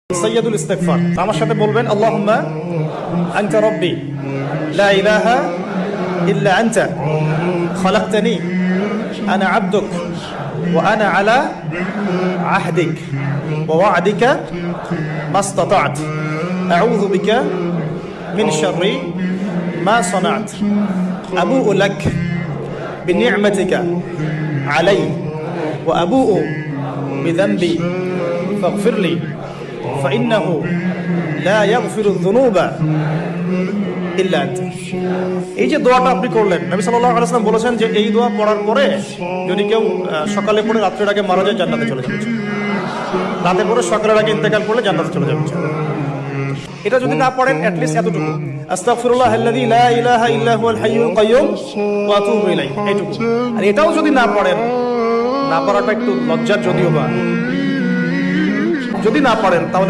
সাইয়্যিদুল ইস্তিগফার আমার সাথে বলবেন আল্লাহুম্মা আনতা রাব্বি লা ইলাহা ইল্লা আনতা খালাকতানি আনা আবদুক ওয়া আনা আলা আহদিক ওয়া ওয়া'দিকা মাসতাতা'ত আউযু বিকা মিন শাররি মা সানা'ত আবু'ু লাক বিনি'মাতিকা আলাইয়া ওয়া আবু'ু বিযানবি ফাগফিরলি فإنه لا يغفر الذنوب إلا أنت। এই যে দোয়াটা আপনি করলেন, নবী সাল্লাল্লাহু আলাইহি ওয়াসাল্লাম বলেছেন যে এই দোয়া পড়ার পরে যদি কেউ সকালে পড়ে রাতের আগে মারা যায় জান্নাতে চলে যাবে, রাতে পড়ে সকালের আগে ইন্তেকাল করলে জান্নাতে চলে যাবে। এটা যদি না পড়েন অ্যাট লিস্ট এতটুকু আস্তাগফিরুল্লাহাল্লাযী লা ইলাহা ইল্লা হুয়াল হাইয়ুল কাইয়্যুম ওয়া আতুবু ইলাইহি, এইটুকু। আর এটাও যদি না পড়েন, না পড়াটা একটু লজ্জার যদিও বা, যদি না পারেন তাহলে